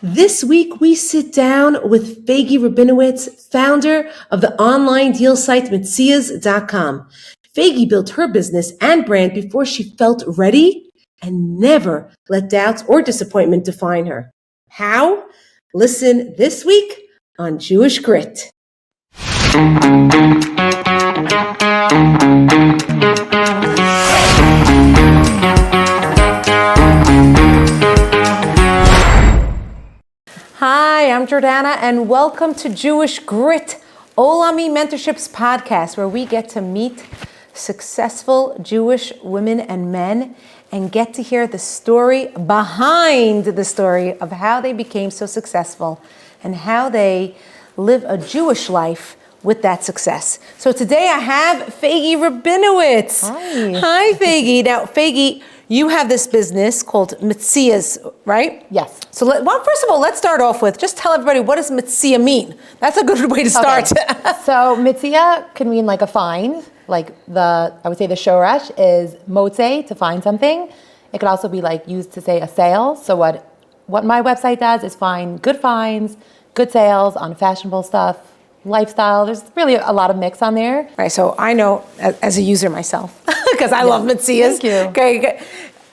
This week, we sit down with Faigy Rabinowitz, founder of the online deal site Mitzias.com. Faigy built her business and brand before she felt ready and never let doubts or disappointment define her. How? Listen this week on Jewish Grit. Hi, I'm Jordana, and welcome to Jewish Grit, Olami Mentorships podcast, where we get to meet successful Jewish women and men and get to hear the story behind the story of how they became so successful and how they live a Jewish life with that success. So today I have Faigy Rabinowitz. Hi. Hi, Faigy. Now, Faigy, you have this business called Mitzias, right? Yes. So first of all, let's start off with, just tell everybody, what does Mitzia mean? That's a good way to start. Okay. So Mitzia could mean like a find, like I would say the shoresh is motze, to find something. It could also be like used to say a sale. So what my website does is find good finds, good sales on fashionable stuff, lifestyle. There's really a lot of mix on there. Right, so I know as a user myself, because I love Mitzias. Thank you. Okay,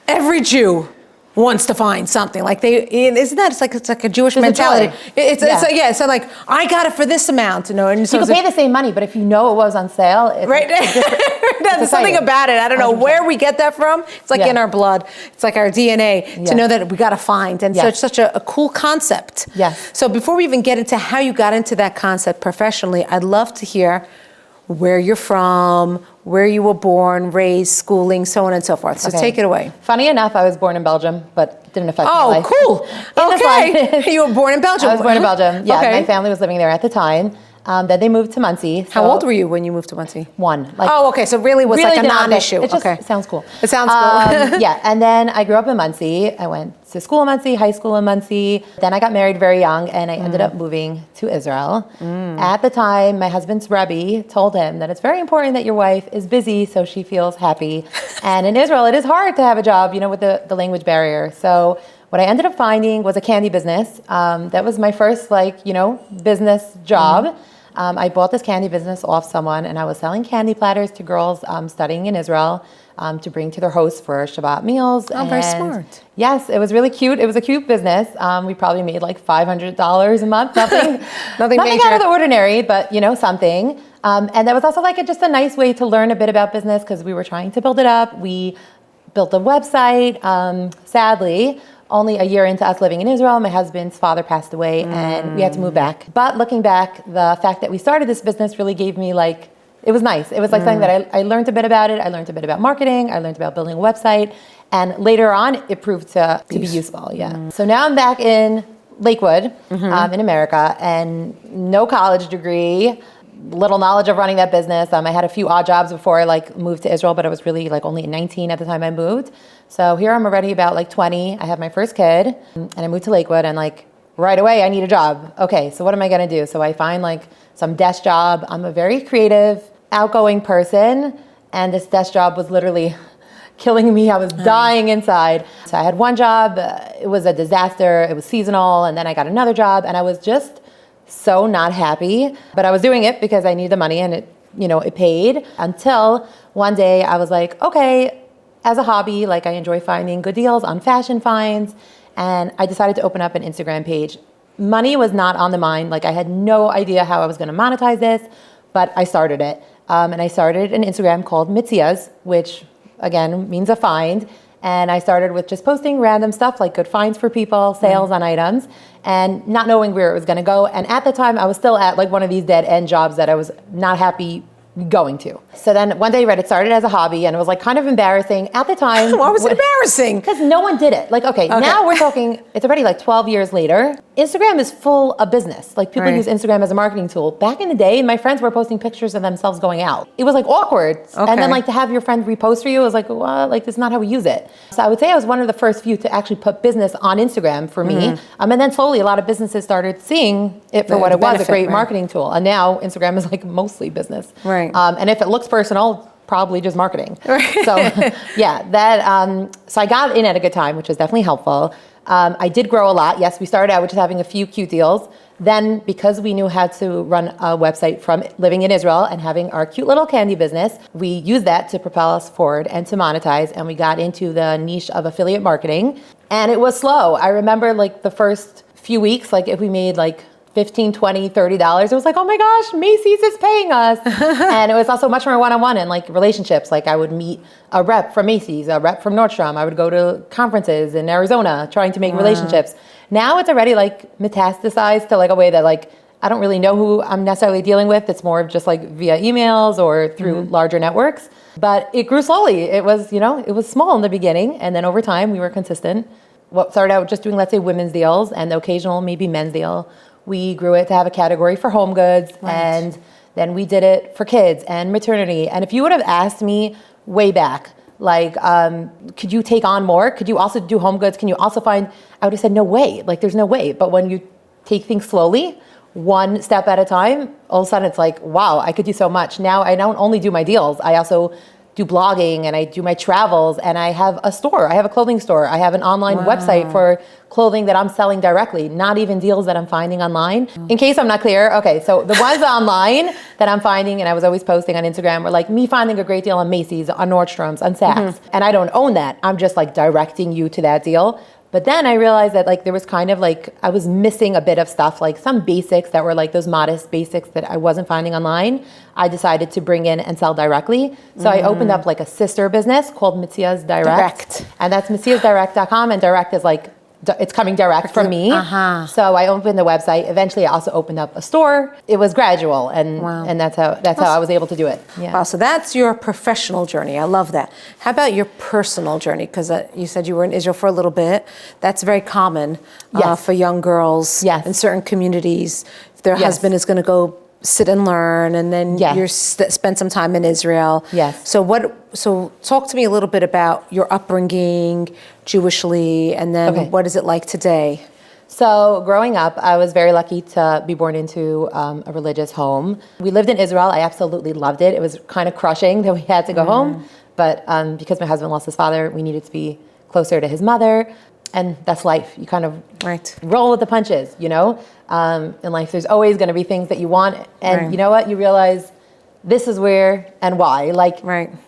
every Jew wants to find something. Like isn't that, it's like a Jewish mentality. It's like, I got it for this amount, And so you could pay the same money, but if you know it was on sale, right? There's something about it. I don't know 100%. Where we get that from. It's like in our blood. It's like our DNA to know that we got to find. And so it's such a cool concept. Yes. So before we even get into how you got into that concept professionally, I'd love to hear where you're from, where you were born, raised, schooling, so on and so forth. So take it away. Funny enough, I was born in Belgium, but it didn't affect my life. Oh, cool. Okay. You were born in Belgium. I was born in Belgium. Yeah, my family was living there at the time. Then they moved to Muncie. How old were you when you moved to Muncie? 1. Okay. So really was like a non-issue. It just sounds cool. It sounds cool. Yeah, and then I grew up in Muncie. I went to school in Muncie, high school in Muncie. Then I got married very young, and I ended up moving to Israel. At the time, my husband's Rebbe told him that it's very important that your wife is busy so she feels happy. And in Israel, it is hard to have a job, with the language barrier. So what I ended up finding was a candy business. That was my first, business job. I bought this candy business off someone, and I was selling candy platters to girls studying in Israel to bring to their hosts for Shabbat meals. Oh, very smart. Yes, it was really cute. It was a cute business. We probably made like $500 a month, nothing major. out of the ordinary, but something. And that was also just a nice way to learn a bit about business because we were trying to build it up. We built a website. Sadly, only a year into us living in Israel, my husband's father passed away and we had to move back. But looking back, the fact that we started this business really gave me it was nice. It was something that I learned a bit about it. I learned a bit about marketing. I learned about building a website. And later on, it proved to be useful. Yeah. So now I'm back in Lakewood in America, and no college degree, little knowledge of running that business. I had a few odd jobs before I moved to Israel, but I was really only 19 at the time I moved. So here I'm already about 20. I have my first kid, and I moved to Lakewood, and right away I need a job. Okay, so what am I gonna do? So I find some desk job. I'm a very creative, outgoing person, and this desk job was literally killing me. I was dying inside. So I had one job. It was a disaster. It was seasonal, and then I got another job, and I was just so not happy. But I was doing it because I needed the money, and it paid. Until one day I was like, okay, as a hobby, I enjoy finding good deals on fashion finds, and I decided to open up an Instagram page. Money was not on the mind. I had no idea how I was going to monetize this, but I started it. And I started an Instagram called Mitzias, which again means a find. And I started with just posting random stuff like good finds for people, sales on items, and not knowing where it was going to go. And at the time, I was still at one of these dead end jobs that I was not happy going to. So then one day, it started as a hobby, and it was kind of embarrassing at the time. Why was it embarrassing? Because no one did it. Okay, now we're talking, it's already 12 years later. Instagram is full of business. People use Instagram as a marketing tool. Back in the day, my friends were posting pictures of themselves going out. It was awkward. Okay. And then to have your friend repost for you, it was what? This is not how we use it. So I would say I was one of the first few to actually put business on Instagram for me. And then slowly a lot of businesses started seeing it for what it was, a great marketing tool. And now Instagram is mostly business. Right. And if it looks personal, probably just marketing. Right. So yeah, so I got in at a good time, which was definitely helpful. I did grow a lot. Yes, we started out with just having a few cute deals. Then, because we knew how to run a website from living in Israel and having our cute little candy business, we used that to propel us forward and to monetize. And we got into the niche of affiliate marketing. And it was slow. I remember like the first few weeks, like if we made like $15, $20, $30, it was like, oh my gosh, Macy's is paying us. And it was also much more one-on-one and like relationships. Like I would meet a rep from Macy's, a rep from Nordstrom. I would go to conferences in Arizona trying to make relationships. Now it's already like metastasized to like a way that like, I don't really know who I'm necessarily dealing with. It's more of just like via emails or through larger networks. But it grew slowly. It was, it was small in the beginning. And then over time we were consistent. What started out just doing, let's say, women's deals and the occasional maybe men's deal. We grew it to have a category for home goods, and then we did it for kids and maternity. And if you would have asked me way back, like, could you take on more? Could you also do home goods? Can you also find, I would have said, no way, like there's no way. But when you take things slowly, one step at a time, all of a sudden it's like, wow, I could do so much. Now I don't only do my deals, I also do blogging and I do my travels and I have a store. I have a clothing store. I have an online website for clothing that I'm selling directly, not even deals that I'm finding online. In case I'm not clear, okay, so the ones online that I'm finding and I was always posting on Instagram were like me finding a great deal on Macy's, on Nordstrom's, on Saks. And I don't own that. I'm just like directing you to that deal. But then I realized that like there was kind of like, I was missing a bit of stuff, like some basics that were like those modest basics that I wasn't finding online. I decided to bring in and sell directly. So I opened up like a sister business called Mitzia's Direct. And that's mitziasdirect.com, and direct is like, it's coming direct from me. So I opened the website. Eventually I also opened up a store. It was gradual and that's how I was able to do it. Yeah. Wow, so that's your professional journey. I love that. How about your personal journey? Because you said you were in Israel for a little bit. That's very common for young girls in certain communities. If their husband is going to go sit and learn, and then you spend some time in Israel. So talk to me a little bit about your upbringing Jewishly, and then what is it like today? So growing up, I was very lucky to be born into a religious home. We lived in Israel. I absolutely loved it. It was kind of crushing that we had to go home, but because my husband lost his father, we needed to be closer to his mother. And that's life. You kind of roll with the punches, in life. There's always going to be things that you want. And you know what? You realize this is where and why. Like,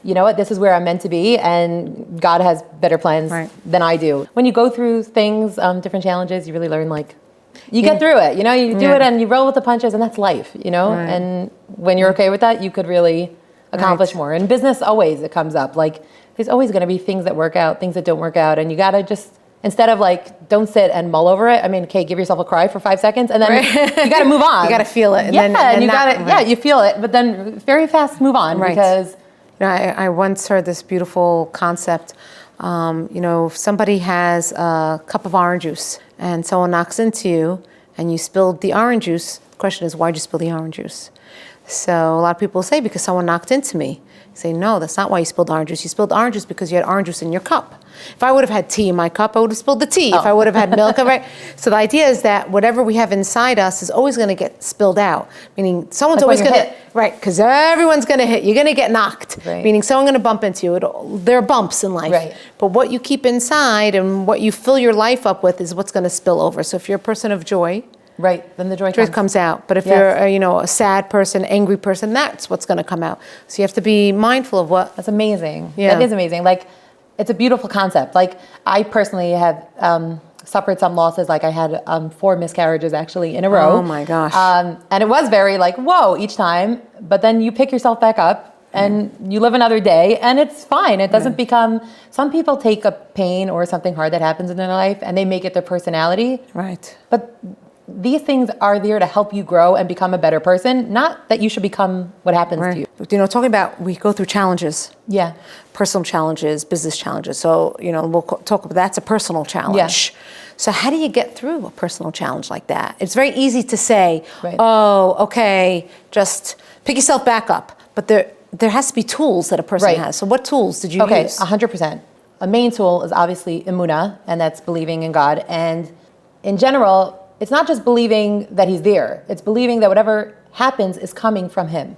you know what? This is where I'm meant to be. And God has better plans than I do. When you go through things, different challenges, you really learn, like, you get through it. You do it and you roll with the punches, and that's life, And when you're okay with that, you could really accomplish more. In business, always it comes up. Like, there's always going to be things that work out, things that don't work out. And you got to just... Instead of like, don't sit and mull over it. I mean, okay, give yourself a cry for 5 seconds and then you got to move on. You got to feel it. And you feel it, but then very fast move on because. I once heard this beautiful concept. If somebody has a cup of orange juice and someone knocks into you and you spilled the orange juice, the question is, why'd you spill the orange juice? So a lot of people say, because someone knocked into me. I say, no, that's not why you spilled orange juice. You spilled orange juice because you had orange juice in your cup. If I would have had tea in my cup, I would have spilled the tea. If I would have had milk, So the idea is that whatever we have inside us is always going to get spilled out. Meaning someone's always going to, because everyone's going to hit. You're going to get knocked. Meaning someone's going to bump into you. There are bumps in life. But what you keep inside and what you fill your life up with is what's going to spill over. So if you're a person of joy, then the joy comes out. But if you're, a sad person, angry person, that's what's going to come out. So you have to be mindful of what. That's amazing. Yeah. That is amazing. Like, it's a beautiful concept. Like, I personally have suffered some losses. Like, I had 4 miscarriages actually in a row. Oh my gosh. And it was very like, whoa, each time. But then you pick yourself back up and you live another day and it's fine. It doesn't become, some people take a pain or something hard that happens in their life and they make it their personality. But these things are there to help you grow and become a better person, not that you should become what happens to you. Talking about, we go through challenges. Personal challenges, business challenges. So, we'll talk about, that's a personal challenge. So how do you get through a personal challenge like that? It's very easy to say, just pick yourself back up. But there has to be tools that a person has. So what tools did you use? 100%. A main tool is obviously emunah, and that's believing in God. And in general, it's not just believing that he's there. It's believing that whatever happens is coming from him.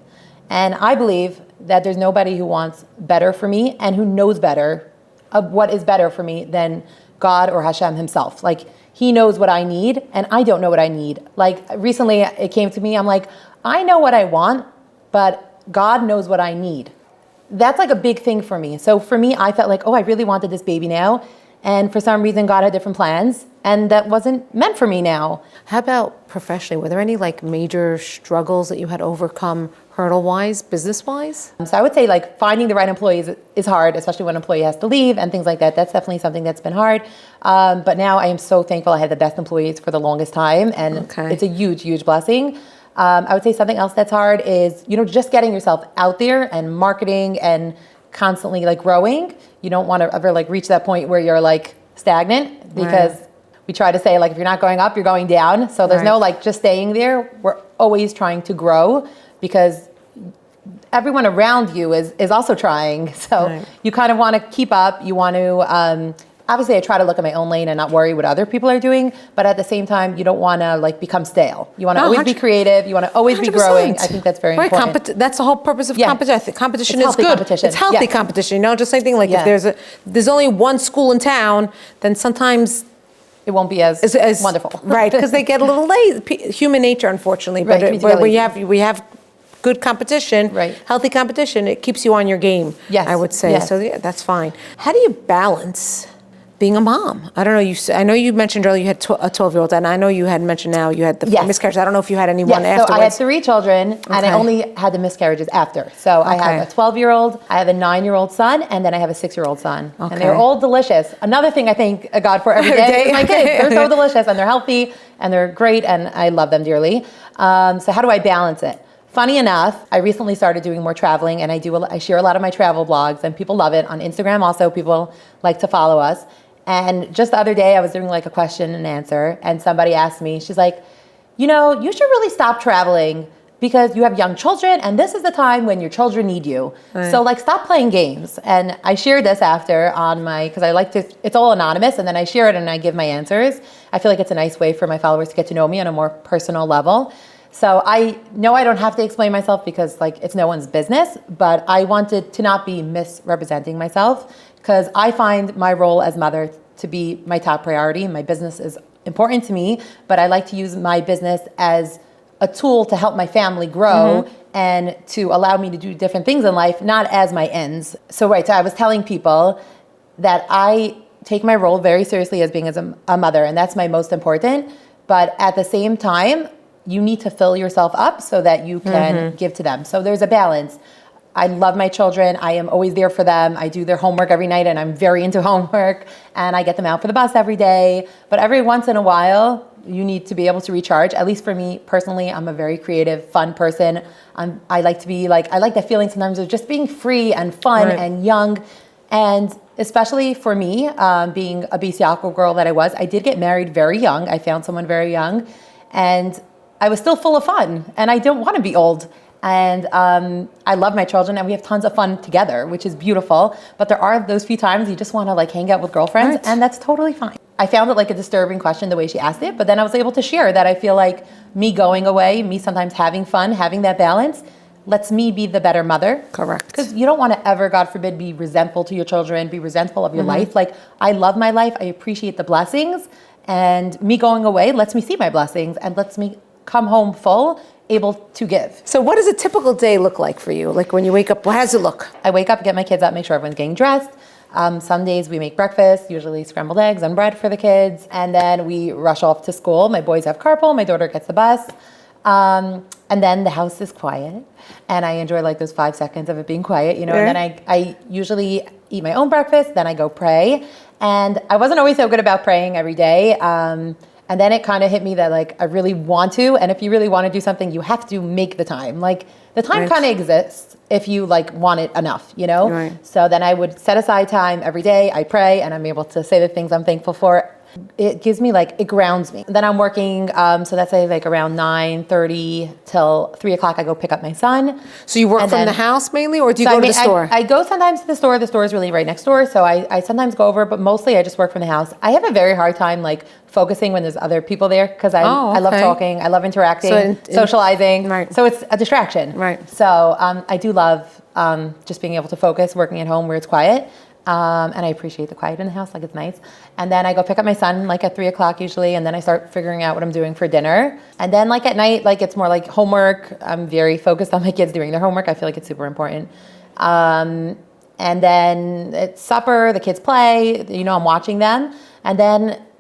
And I believe that there's nobody who wants better for me and who knows better of what is better for me than God or Hashem himself. Like, he knows what I need and I don't know what I need. Like, recently it came to me, I'm like, I know what I want, but God knows what I need. That's like a big thing for me. So for me, I felt like, oh, I really wanted this baby now. And for some reason, God had different plans, and that wasn't meant for me now. How about professionally? Were there any like major struggles that you had overcome hurdle-wise, business-wise? So I would say like finding the right employees is hard, especially when an employee has to leave and things like that. That's definitely something that's been hard. But now I am so thankful I had the best employees for the longest time, and it's a huge, huge blessing. I would say something else that's hard is, just getting yourself out there and marketing and constantly like growing. You don't want to ever like reach that point where you're like stagnant, because we try to say like, if you're not going up, you're going down. So there's no like just staying there. We're always trying to grow, because everyone around you is also trying. So you kind of want to keep up. You want to, obviously I try to look at my own lane and not worry what other people are doing, but at the same time, you don't want to like become stale. You want to always be creative. You want to always be growing. I think that's very important. That's the whole purpose of competition. I think competition is good. Competition. It's healthy competition. Just same thing like if there's only one school in town, then sometimes it won't be as wonderful. Right, because they get a little lazy. Human nature, unfortunately. But we have good competition, healthy competition, it keeps you on your game, I would say. So that's fine. How do you balance being a mom? I don't know. I know you mentioned earlier you had a 12-year-old, and I know you had mentioned now you had the miscarriage. I don't know if you had anyone afterwards. So I had 3 children, and I only had the miscarriages after. So I have a 12-year-old, I have a 9-year-old son, and then I have a 6-year-old son. And they're all delicious. Another thing I thank God for every day is my kids. They're so delicious, and they're healthy, and they're great, and I love them dearly. So how do I balance it? Funny enough, I recently started doing more traveling, and I share a lot of my travel blogs, and people love it. On Instagram also, people like to follow us. And just the other day, I was doing like a question and answer, and somebody asked me, she's like, you should really stop traveling because you have young children, and this is the time when your children need you. So like, stop playing games. And I shared this after on because I like to, it's all anonymous, and then I share it and I give my answers. I feel like it's a nice way for my followers to get to know me on a more personal level. So I know I don't have to explain myself because like it's no one's business, but I wanted to not be misrepresenting myself, because I find my role as mother to be my top priority. My business is important to me, but I like to use my business as a tool to help my family grow and to allow me to do different things in life, not as my ends. So I was telling people that I take my role very seriously as being a mother, and that's my most important. But at the same time, you need to fill yourself up so that you can give to them. So there's a balance. I love my children. I am always there for them. I do their homework every night, and I'm very into homework, and I get them out for the bus every day. But every once in a while, you need to be able to recharge. At least for me personally, I'm a very creative, fun person. I like to be like, I like that feeling sometimes of just being free and fun and young. And especially for me, being a BC Aqua girl that I was, I did get married very young. I found someone very young, and I was still full of fun, and I don't want to be old. And I love my children, and we have tons of fun together, which is beautiful. But there are those few times you just want to like hang out with girlfriends, and that's totally fine. I found it like a disturbing question the way she asked it, but then I was able to share that I feel like me going away, me sometimes having fun, having that balance, lets me be the better mother. Correct. Because you don't want to ever, God forbid, be resentful to your children, be resentful of your life. Like, I love my life. I appreciate the blessings, and me going away lets me see my blessings and lets me come home full, able to give. So what does a typical day look like for you? Like when you wake up, how does it look? I wake up, get my kids up, make sure everyone's getting dressed. Some days we make breakfast, usually scrambled eggs and bread for the kids. And then we rush off to school. My boys have carpool, my daughter gets the bus. And then the house is quiet. And I enjoy like those 5 seconds of it being quiet, And then I usually eat my own breakfast, then I go pray. And I wasn't always so good about praying every day. And then it kind of hit me that like, I really want to, and if you really want to do something, you have to make the time. Like the time kind of exists if you like want it enough, So then I would set aside time every day, I pray, and I'm able to say the things I'm thankful for. It gives me like, it grounds me. Then I'm working, so that's like around 9:30 till 3 o'clock, I go pick up my son. So you work from the house mainly, or do you go to the store? I go sometimes to the store. The store is really right next door, so I sometimes go over, but mostly I just work from the house. I have a very hard time like focusing when there's other people there, because I love talking, I love interacting, socializing. So it's a distraction. So I do love just being able to focus, working at home where it's quiet. And I appreciate the quiet in the house, like it's nice. And then I go pick up my son like at 3:00 usually, and then I start figuring out what I'm doing for dinner. And then like at night, like it's more like homework. I'm very focused on my kids doing their homework. I feel like it's super important. And then it's supper, the kids play, I'm watching them.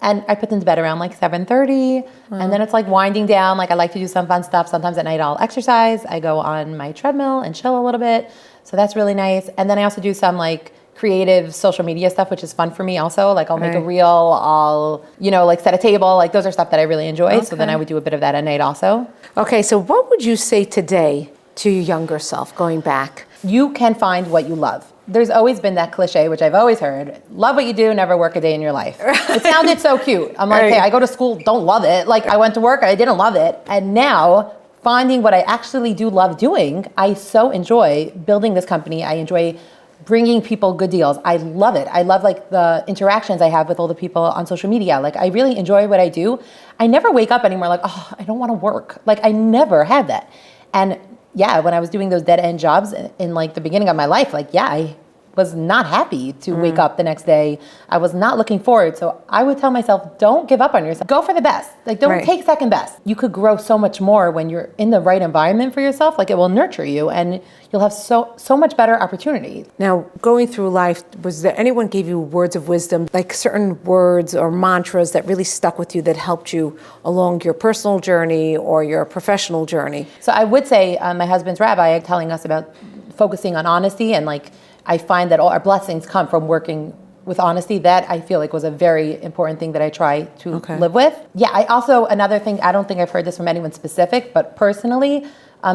And I put them to bed around like 7:30. And then it's like winding down. Like I like to do some fun stuff. Sometimes at night I'll exercise. I go on my treadmill and chill a little bit. So that's really nice. And then I also do some like creative social media stuff, which is fun for me also. Like I'll make a reel, I'll, like set a table. Like those are stuff that I really enjoy. Okay. So then I would do a bit of that at night also. Okay, so what would you say today to your younger self going back? You can find what you love. There's always been that cliche, which I've always heard, love what you do, never work a day in your life. It sounded so cute. I'm like, hey, I go to school, don't love it. Like I went to work, I didn't love it. And now finding what I actually do love doing, I so enjoy building this company. I enjoy bringing people good deals. I love it. I love like the interactions I have with all the people on social media. Like I really enjoy what I do. I never wake up anymore like, oh, I don't want to work. Like I never had that. And yeah, when I was doing those dead end jobs in like the beginning of my life, like, yeah, I was not happy to wake up the next day. I was not looking forward. So I would tell myself, don't give up on yourself. Go for the best. Like don't take second best. You could grow so much more when you're in the right environment for yourself. Like it will nurture you and you'll have so much better opportunities. Now, going through life, was there anyone gave you words of wisdom, like certain words or mantras that really stuck with you that helped you along your personal journey or your professional journey? So I would say my husband's rabbi telling us about focusing on honesty, and like I find that all our blessings come from working with honesty. That I feel like was a very important thing that I try to live with. Yeah, I also, another thing, I don't think I've heard this from anyone specific, but personally,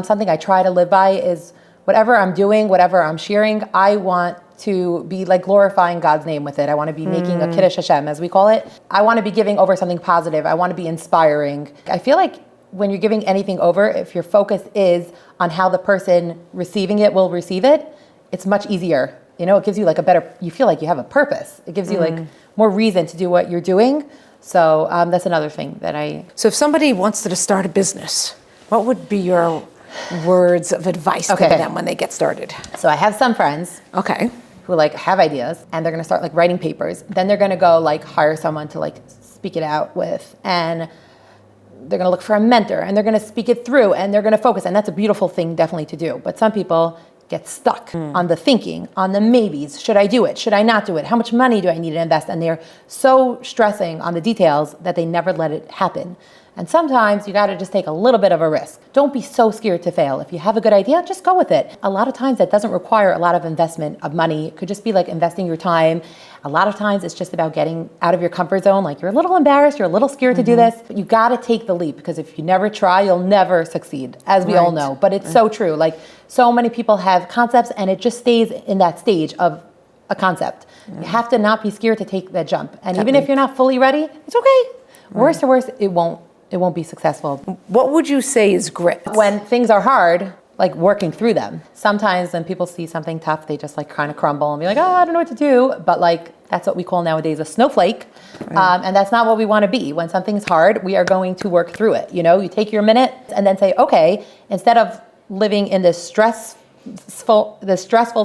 something I try to live by is whatever I'm doing, whatever I'm sharing, I want to be like glorifying God's name with it. I want to be making a Kiddush Hashem, as we call it. I want to be giving over something positive. I want to be inspiring. I feel like when you're giving anything over, if your focus is on how the person receiving it will receive it, it's much easier. It gives you like you feel like you have a purpose. It gives you like more reason to do what you're doing. So that's another thing that So if somebody wants to start a business, what would be your words of advice to them when they get started? So I have some friends who like have ideas and they're going to start like writing papers. Then they're going to go like hire someone to like speak it out with, and they're going to look for a mentor and they're going to speak it through and they're going to focus. And that's a beautiful thing definitely to do. But some people get stuck on the thinking, on the maybes. Should I do it? Should I not do it? How much money do I need to invest? And they're so stressing on the details that they never let it happen. And sometimes you got to just take a little bit of a risk. Don't be so scared to fail. If you have a good idea, just go with it. A lot of times that doesn't require a lot of investment of money. It could just be like investing your time. A lot of times it's just about getting out of your comfort zone. Like you're a little embarrassed, you're a little scared to do this, but you got to take the leap, because if you never try, you'll never succeed, as we all know. But it's so true. Like so many people have concepts and it just stays in that stage of a concept. You have to not be scared to take that jump. And even if you're not fully ready, it's okay. Worst to worst, it won't be successful. What would you say is grit? When things are hard, like working through them. Sometimes when people see something tough, they just like kind of crumble and be like, oh, I don't know what to do. But like, that's what we call nowadays a snowflake. And that's not what we want to be. When something's hard, we are going to work through it. You take your minute and then say, okay, instead of living in this stressful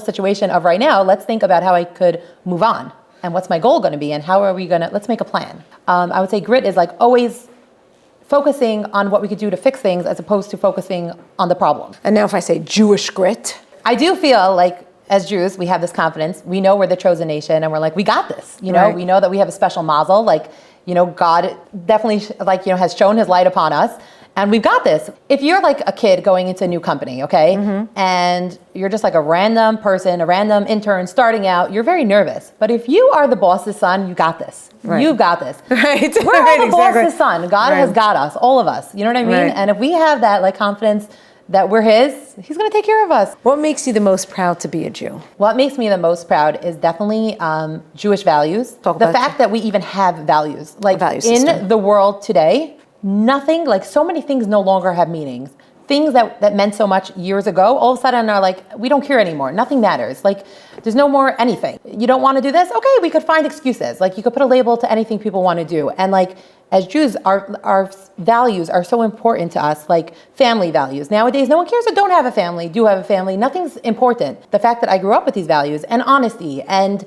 situation of right now, let's think about how I could move on. And what's my goal going to be? And how are we going to, let's make a plan. I would say grit is like always focusing on what we could do to fix things as opposed to focusing on the problem. And now if I say Jewish grit, I do feel like as Jews, we have this confidence. We know we're the chosen nation and we're like, we got this. We know that we have a special mazel. Like, God definitely has shown his light upon us. And we've got this. If you're like a kid going into a new company, and you're just like a random person, a random intern starting out, you're very nervous. But if you are the boss's son, you got this. You've got this. We're all the boss's son. God has got us, all of us. You know what I mean? And if we have that like confidence that we're he's going to take care of us. What makes you the most proud to be a Jew? What makes me the most proud is definitely Jewish values. The fact that we even have values. Like in the world today, nothing, like so many things no longer have meanings. Things that meant so much years ago, all of a sudden are like, we don't care anymore. Nothing matters. Like, there's no more anything. You don't want to do this? Okay, we could find excuses. Like, you could put a label to anything people want to do. And like, as Jews, our values are so important to us, like family values. Nowadays, no one cares if don't have a family, do have a family. Nothing's important. The fact that I grew up with these values and honesty and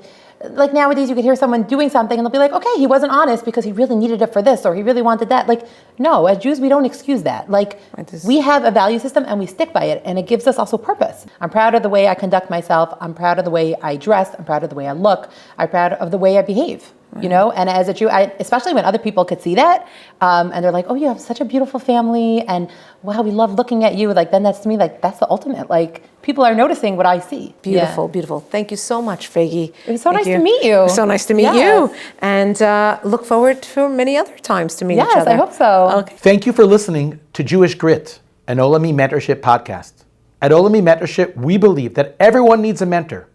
like nowadays you could hear someone doing something and they'll be like, okay, he wasn't honest because he really needed it for this or he really wanted that. Like, no, as Jews, we don't excuse that. Like, we have a value system and we stick by it, and it gives us also purpose. I'm proud of the way I conduct myself. I'm proud of the way I dress. I'm proud of the way I look. I'm proud of the way I behave. You know, and as a Jew, especially when other people could see that, and they're like, "Oh, you have such a beautiful family," and "Wow, we love looking at you." Like, then that's to me, like, that's the ultimate. Like, people are noticing what I see. Beautiful, beautiful. Thank you so much, Faigy. It was so nice to meet you. It was so nice to meet you, and look forward to many other times to meet each other. Yes, I hope so. Okay. Thank you for listening to Jewish Grit, an Olami Mentorship podcast. At Olami Mentorship, we believe that everyone needs a mentor.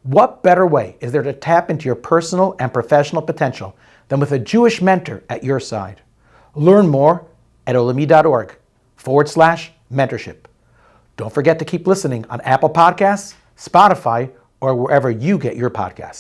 What better way is there to tap into your personal and professional potential than with a Jewish mentor at your side? Learn more at olami.org/mentorship. Don't forget to keep listening on Apple Podcasts, Spotify, or wherever you get your podcasts.